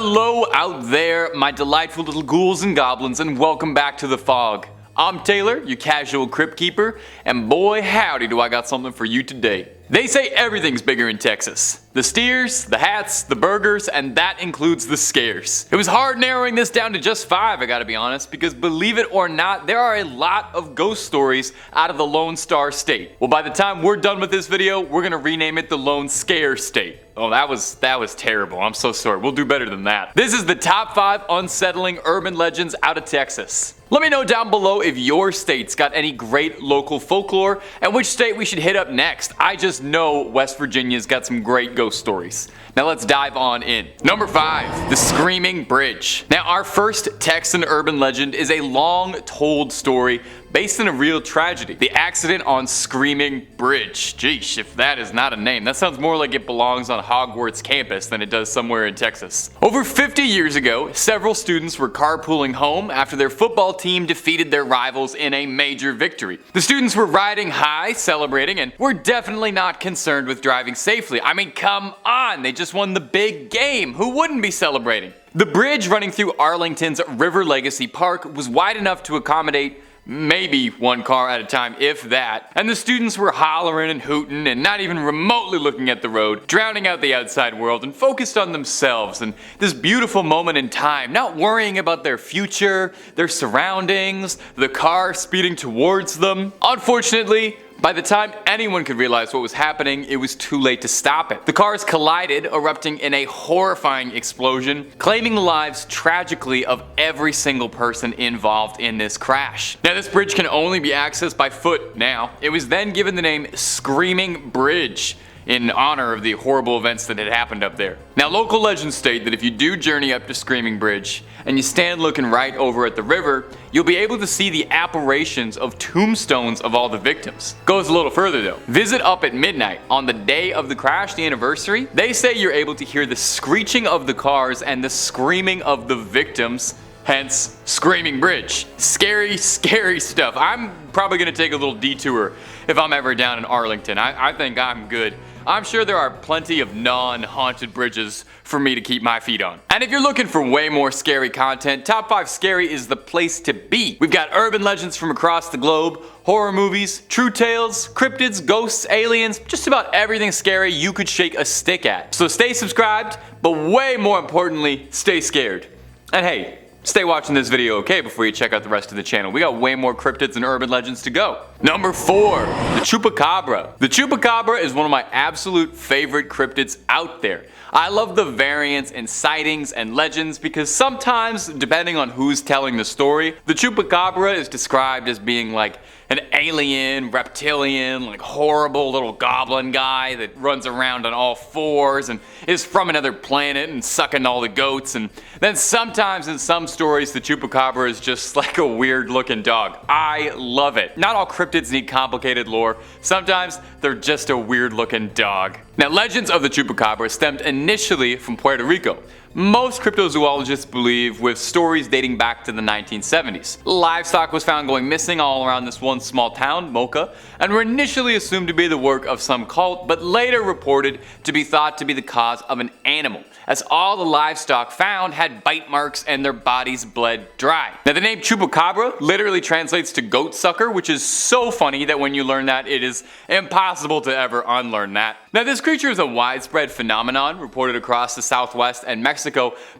Hello out there, my delightful little ghouls and goblins, and welcome back to the fog. I'm Taylor, your casual crypt keeper, and boy howdy do I got something for you today. They say everything's bigger in Texas. The steers, the hats, the burgers, and that includes the scares. It was hard narrowing this down to just 5, I gotta be honest, because believe it or not, there are a lot of ghost stories out of the Lone Star State. Well, by the time we're done with this video, we're gonna rename it the Lone Scare State. Oh, that was terrible. I'm so sorry. We'll do better than that. This is the top 5 unsettling urban legends out of Texas. Let me know down below if your state's got any great local folklore and which state we should hit up next. I just know West Virginia's got some great ghost stories. Now let's dive on in. Number 5, the Screaming Bridge. Now our first Texan urban legend is a long told story based in a real tragedy. The accident on Screaming Bridge. Geesh, if that is not a name, that sounds more like it belongs on Hogwarts campus than it does somewhere in Texas. Over 50 years ago, several students were carpooling home after their football team defeated their rivals in a major victory. The students were riding high, celebrating, and were definitely not concerned with driving safely. I mean, come on, they just won the big game. Who wouldn't be celebrating? The bridge running through Arlington's River Legacy Park was wide enough to accommodate maybe one car at a time, if that. And the students were hollering and hooting and not even remotely looking at the road, drowning out the outside world and focused on themselves and this beautiful moment in time, not worrying about their future, their surroundings, the car speeding towards them. Unfortunately, by the time anyone could realize what was happening, it was too late to stop it. The cars collided, erupting in a horrifying explosion, claiming the lives tragically of every single person involved in this crash. Now this bridge can only be accessed by foot now. It was then given the name Screaming Bridge in honor of the horrible events that had happened up there. Now local legends state that if you do journey up to Screaming Bridge and you stand looking right over at the river, you'll be able to see the apparitions of tombstones of all the victims. Goes a little further though. Visit up at midnight on the day of the crash, the anniversary. They say you're able to hear the screeching of the cars and the screaming of the victims. Hence, Screaming Bridge. Scary, scary stuff. I'm probably gonna take a little detour if I'm ever down in Arlington. I think I'm good. I'm sure there are plenty of non-haunted bridges for me to keep my feet on. And if you're looking for way more scary content, Top 5 Scary is the place to be. We've got urban legends from across the globe, horror movies, true tales, cryptids, ghosts, aliens, just about everything scary you could shake a stick at. So stay subscribed, but way more importantly, stay scared. And hey, stay watching this video, okay, before you check out the rest of the channel. We got way more cryptids and urban legends to go. Number 4, the Chupacabra. The Chupacabra is one of my absolute favorite cryptids out there. I love the variants and sightings and legends because sometimes, depending on who's telling the story, the Chupacabra is described as being like an alien, reptilian, like horrible little goblin guy that runs around on all 4s and is from another planet and sucking all the goats. And then sometimes in some stories, the Chupacabra is just like a weird looking dog. I love it. Not all cryptids need complicated lore. Sometimes they're just a weird looking dog. Now, legends of the Chupacabra stemmed initially from Puerto Rico. Most cryptozoologists believe with stories dating back to the 1970s. Livestock was found going missing all around this one small town, Mocha, and were initially assumed to be the work of some cult, but later reported to be thought to be the cause of an animal, as all the livestock found had bite marks and their bodies bled dry. Now the name Chupacabra literally translates to goat sucker, which is so funny that when you learn that, it is impossible to ever unlearn that. Now this creature is a widespread phenomenon reported across the Southwest and Mexico,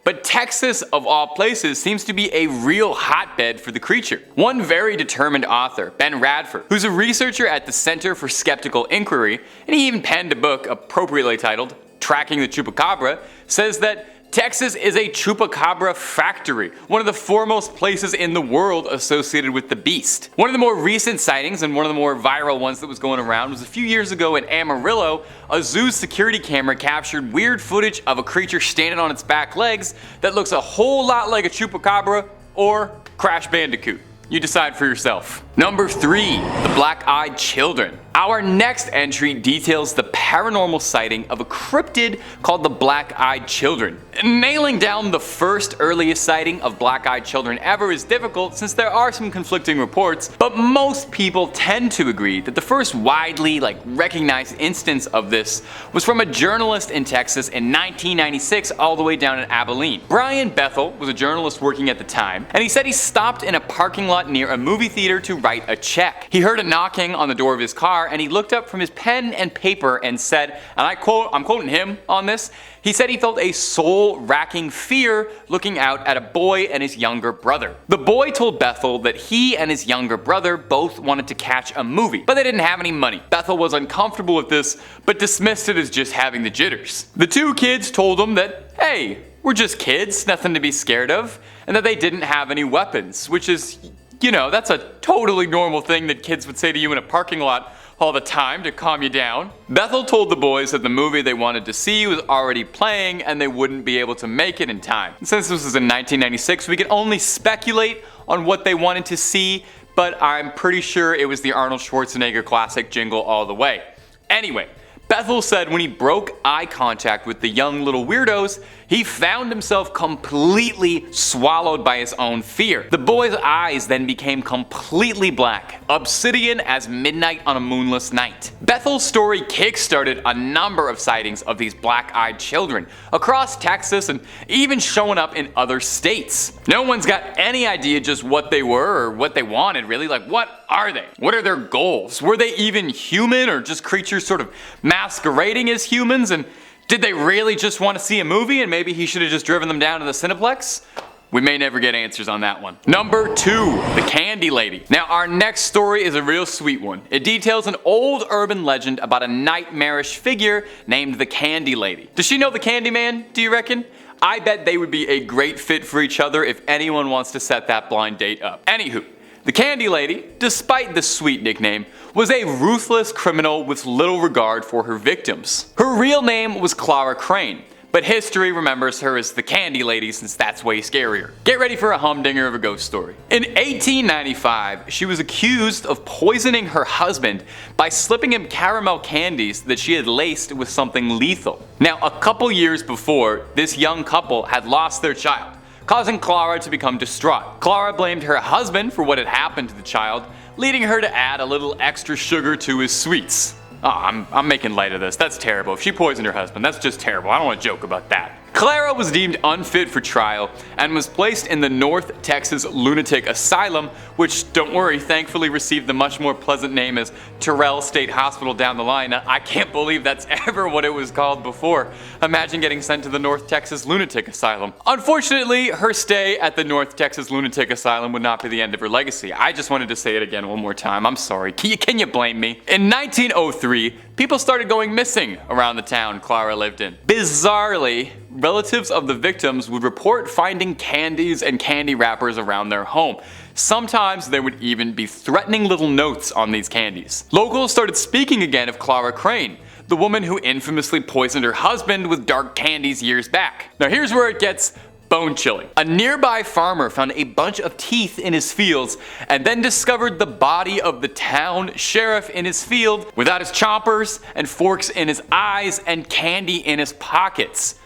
but Texas of all places seems to be a real hotbed for the creature. One very determined author, Ben Radford, who's a researcher at the Center for Skeptical Inquiry, and he even penned a book appropriately titled Tracking the Chupacabra, says that Texas is a Chupacabra factory, one of the foremost places in the world associated with the beast. One of the more recent sightings and one of the more viral ones that was going around was a few years ago in Amarillo. A zoo's security camera captured weird footage of a creature standing on its back legs that looks a whole lot like a Chupacabra or Crash Bandicoot. You decide for yourself. Number 3, the Black-Eyed Children. Our next entry details the paranormal sighting of a cryptid called the Black-Eyed Children. Nailing down the first earliest sighting of Black-Eyed Children ever is difficult since there are some conflicting reports, but most people tend to agree that the first widely recognized instance of this was from a journalist in Texas in 1996 all the way down in Abilene. Brian Bethel was a journalist working at the time, and he said he stopped in a parking lot near a movie theater to write a check. He heard a knocking on the door of his car, and he looked up from his pen and paper and said, and I'm quoting him on this, he said he felt a soul-racking fear looking out at a boy and his younger brother. The boy told Bethel that he and his younger brother both wanted to catch a movie, but they didn't have any money. Bethel was uncomfortable with this, but dismissed it as just having the jitters. The two kids told him that, hey, we're just kids, nothing to be scared of, and that they didn't have any weapons, which is, that's a totally normal thing that kids would say to you in a parking lot all the time to calm you down. Bethel told the boys that the movie they wanted to see was already playing and they wouldn't be able to make it in time. Since this was in 1996, we can only speculate on what they wanted to see, but I'm pretty sure it was the Arnold Schwarzenegger classic Jingle All the Way. Anyway, Bethel said when he broke eye contact with the young little weirdos, he found himself completely swallowed by his own fear. The boy's eyes then became completely black, obsidian as midnight on a moonless night. Bethel's story kickstarted a number of sightings of these black-eyed children across Texas and even showing up in other states. No one's got any idea just what they were or what they wanted really. What are they? What are their goals? Were they even human or just creatures sort of masquerading as humans? And did they really just want to see a movie and maybe he should have just driven them down to the Cineplex? We may never get answers on that one. Number 2, the Candy Lady. Now our next story is a real sweet one. It details an old urban legend about a nightmarish figure named the Candy Lady. Does she know the Candy Man, do you reckon? I bet they would be a great fit for each other if anyone wants to set that blind date up. Anywho, the Candy Lady, despite the sweet nickname, was a ruthless criminal with little regard for her victims. Her real name was Clara Crane, but history remembers her as the Candy Lady since that's way scarier. Get ready for a humdinger of a ghost story. In 1895, she was accused of poisoning her husband by slipping him caramel candies that she had laced with something lethal. Now, a couple years before, this young couple had lost their child, causing Clara to become distraught. Clara blamed her husband for what had happened to the child, leading her to add a little extra sugar to his sweets. Oh, I'm making light of this. That's terrible. If she poisoned her husband, that's just terrible. I don't want to joke about that. Clara was deemed unfit for trial and was placed in the North Texas Lunatic Asylum, which, don't worry, thankfully received the much more pleasant name as Terrell State Hospital down the line. I can't believe that's ever what it was called before. Imagine getting sent to the North Texas Lunatic Asylum. Unfortunately, her stay at the North Texas Lunatic Asylum would not be the end of her legacy. I just wanted to say it again one more time. I'm sorry. Can you blame me? In 1903, people started going missing around the town Clara lived in. Bizarrely, relatives of the victims would report finding candies and candy wrappers around their home. Sometimes there would even be threatening little notes on these candies. Locals started speaking again of Clara Crane, the woman who infamously poisoned her husband with dark candies years back. Now here's where it gets bone-chilling. A nearby farmer found a bunch of teeth in his fields and then discovered the body of the town sheriff in his field without his choppers and forks in his eyes and candy in his pockets.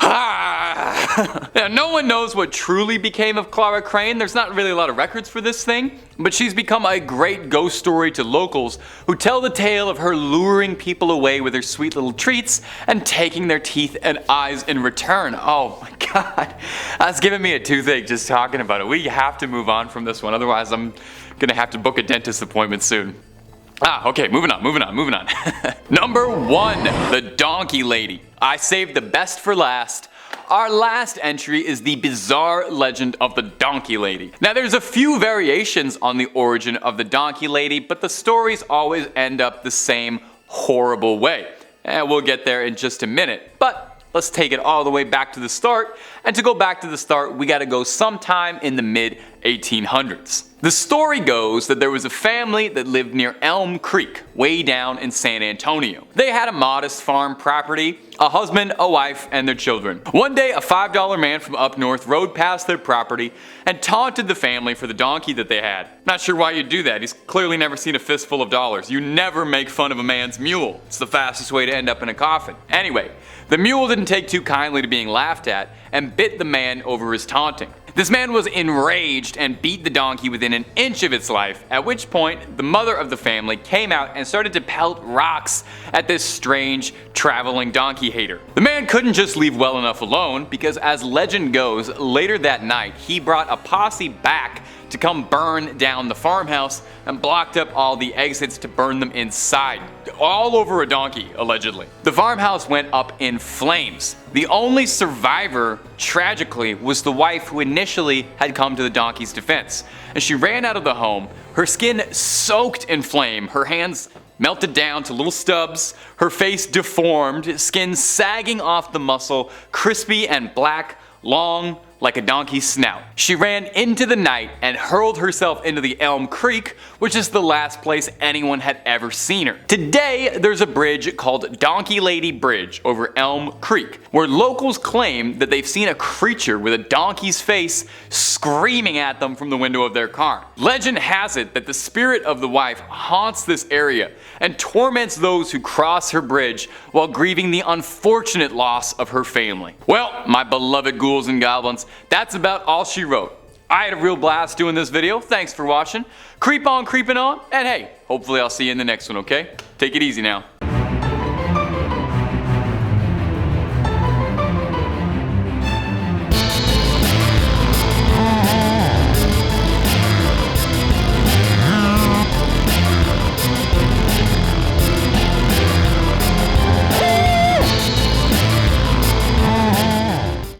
Now, no one knows what truly became of Clara Crane. There's not really a lot of records for this thing, but she's become a great ghost story to locals who tell the tale of her luring people away with her sweet little treats and taking their teeth and eyes in return. Oh my god, that's giving me a toothache just talking about it. We have to move on from this one, otherwise I'm gonna have to book a dentist appointment soon. Okay, moving on. Number 1, the Donkey Lady. I saved the best for last. Our last entry is the bizarre legend of the Donkey Lady. Now there's a few variations on the origin of the Donkey Lady, but the stories always end up the same horrible way. And we'll get there in just a minute, but let's take it all the way back to the start. And to go back to the start, we gotta go sometime in the mid 1800s. The story goes that there was a family that lived near Elm Creek, way down in San Antonio. They had a modest farm property, a husband, a wife, and their children. One day, a $5 man from up north rode past their property and taunted the family for the donkey that they had. Not sure why you'd do that. He's clearly never seen a fistful of dollars. You never make fun of a man's mule. It's the fastest way to end up in a coffin. Anyway, the mule didn't take too kindly to being laughed at and bit the man over his taunting. This man was enraged and beat the donkey within an inch of its life, at which point the mother of the family came out and started to pelt rocks at this strange traveling donkey hater. The man couldn't just leave well enough alone, because as legend goes, later that night he brought a posse back to come burn down the farmhouse and blocked up all the exits to burn them inside, all over a donkey, allegedly. The farmhouse went up in flames. The only survivor, tragically, was the wife who initially had come to the donkey's defense. As she ran out of the home, her skin soaked in flame, her hands melted down to little stubs, her face deformed, skin sagging off the muscle, crispy and black, long, like a donkey's snout. She ran into the night and hurled herself into the Elm Creek, which is the last place anyone had ever seen her. Today, there's a bridge called Donkey Lady Bridge over Elm Creek, where locals claim that they've seen a creature with a donkey's face screaming at them from the window of their car. Legend has it that the spirit of the wife haunts this area and torments those who cross her bridge while grieving the unfortunate loss of her family. Well, my beloved ghouls and goblins, that's about all she wrote. I had a real blast doing this video. Thanks for watching. Creep on creeping on, and hey, hopefully I'll see you in the next one, okay? Take it easy now.